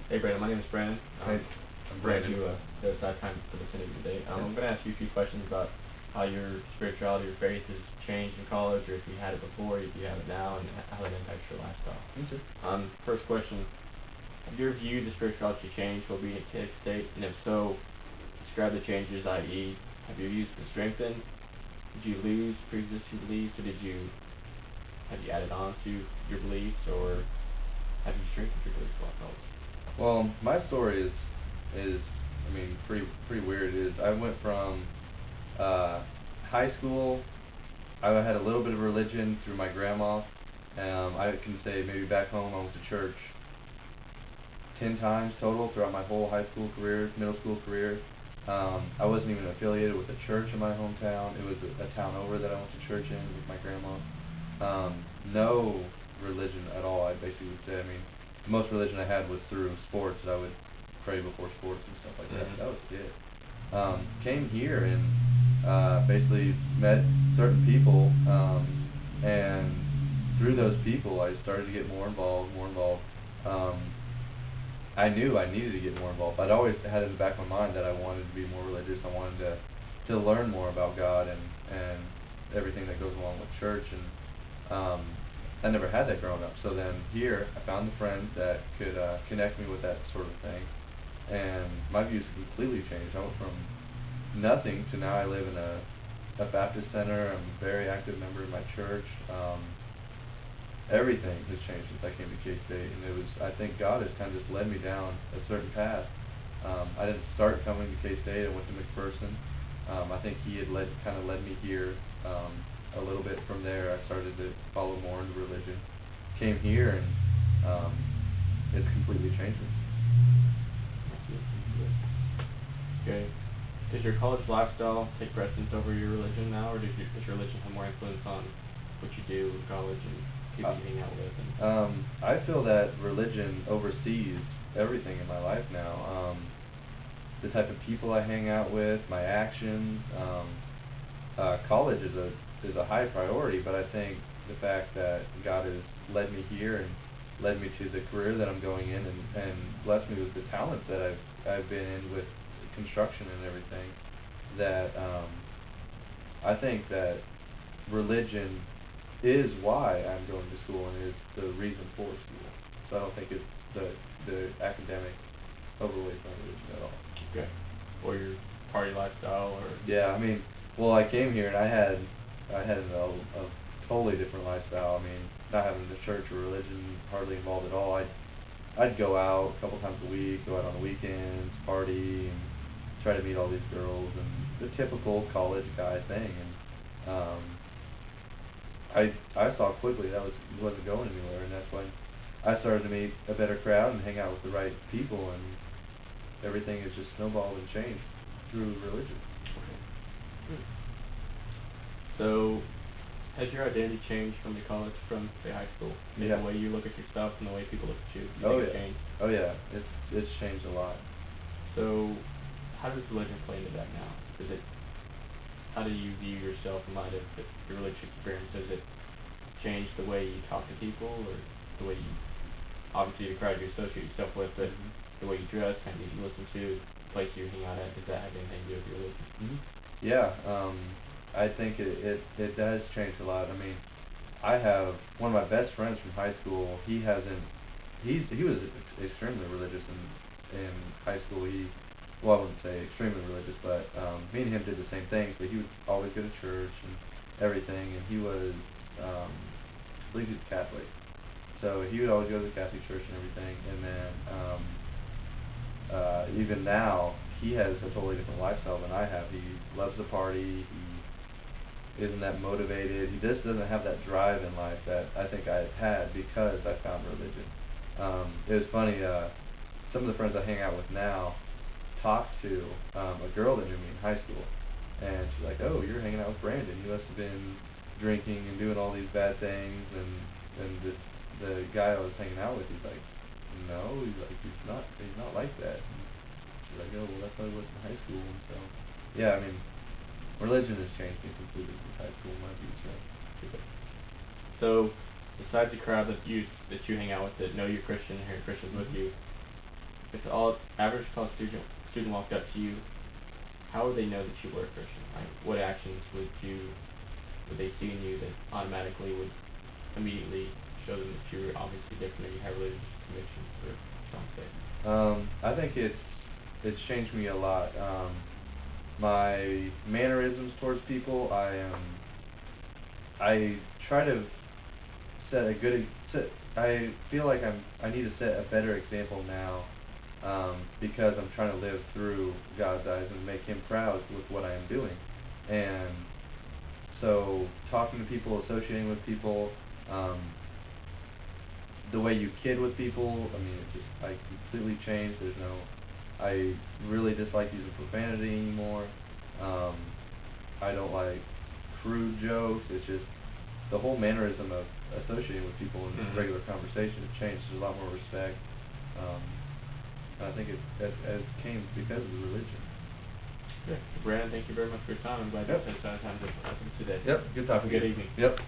Hey Brandon, my name is Brandon. Hey, I'm Brandon. To the side time for this interview today. I'm going to ask you a few questions about how your spirituality or faith has changed in college, or if you had it before, if you have it now, and how that impacts your lifestyle. Okay. First question: have your view of spirituality changed while being at K State, and if so, describe the changes, i.e., have your views been strengthened? Did you lose pre-existing beliefs, or have you added on to your beliefs, or have you strengthened your beliefs while college? Well, my story is I mean pretty weird. It is I went from uh, high school. I had a little bit of religion through my grandma. I can say maybe back home I went to church 10 times total throughout my whole high school career, middle school career. I wasn't even affiliated with a church in my hometown. It was a town over that I went to church in with my grandma. No religion at all, I basically would say. I mean, the most religion I had was through sports. I would pray before sports and stuff like that. Mm-hmm. That was it. Came here and basically met certain people, and through those people, I started to get more involved, more involved. I knew I needed to get more involved. I'd always had in the back of my mind that I wanted to be more religious. I wanted to learn more about God and everything that goes along with church. And I never had that growing up. So then here, I found the friends that could connect me with that sort of thing, and my views completely changed. I went from nothing to now I live in a Baptist center. I'm a very active member in my church. Everything has changed since I came to K-State, and I think God has kind of just led me down a certain path. I didn't start coming to K-State. I went to McPherson. I think He had kind of led me here. A little bit from there, I started to follow more into religion. Came here, and it's completely changed me. Okay. Does your college lifestyle take precedence over your religion now, or does your religion have more influence on what you do in college and people you hang out with? I feel that religion oversees everything in my life now. The type of people I hang out with, my actions. College is a high priority, but I think the fact that God has led me here and led me to the career that I'm going in, and blessed me with the talents that I've been in with construction and everything, that I think that religion is why I'm going to school and is the reason for school. So I don't think it's the academic overweight my religion at all. Okay. Or your party lifestyle, or Yeah, I mean, well, I came here and I had a totally different lifestyle. I mean, not having the church or religion hardly involved at all. I'd go out a couple times a week, go out on the weekends, party, and try to meet all these girls, and the typical college guy thing. And I saw quickly that wasn't going anywhere, and that's when I started to meet a better crowd and hang out with the right people, and everything has just snowballed and changed through religion. okay. Good. So, has your identity changed from the college, from say high school? Yeah. The way you look at yourself and the way people look at you. You Oh think it's yeah. changed? Oh yeah. It's changed a lot. So, how does religion play into that now? Is it How do you view yourself in light of your religious experience? Has it changed the way you talk to people, or the way you, obviously the crowd you associate yourself with, but Mhm. the way you dress, kind of you listen to, the place you hang out at, does that have anything to do with your religion? Mhm. Yeah. I think it does change a lot. I mean, I have one of my best friends from high school. He was extremely religious in high school. Well, I wouldn't say extremely religious, but me and him did the same thing. So he would always go to church and everything, and he was, I believe he was Catholic. So he would always go to the Catholic church and everything, and then even now he has a totally different lifestyle than I have. He loves to party. He isn't that motivated. He just doesn't have that drive in life that I think I've had because I found religion. It was funny. Some of the friends I hang out with now talked to a girl that knew me in high school, and she's like, "Oh, you're hanging out with Brandon. You must have been drinking and doing all these bad things." And the guy I was hanging out with, he's like, "No, he's not like that." And she's like, "Oh, well, that's how he was in high school." And so, yeah, I mean, religion has changed me completely since high school. My views have. So, besides the crowd that you hang out with that know you're Christian, and hear Christians with Mhm. you, if the average college student walked up to you, how would they know that you were a Christian? Like, what actions would they see in you that automatically would immediately show them that you were obviously different and you have religious convictions or something? I think it's changed me a lot. My mannerisms towards people, I try to set a good I feel like I need to set a better example now, because I'm trying to live through God's eyes and make Him proud with what I am doing. And so talking to people, associating with people, the way you kid with people, I mean, it just, I completely changed. I really dislike using profanity anymore. I don't like crude jokes. It's just the whole mannerism of associating with people in regular conversation has changed. There's a lot more respect. And I think it came because of the religion. Good. Brandon, thank you very much for your time. I'm glad you spent some time with us today. Yep, good talking to you. Good evening. Yep.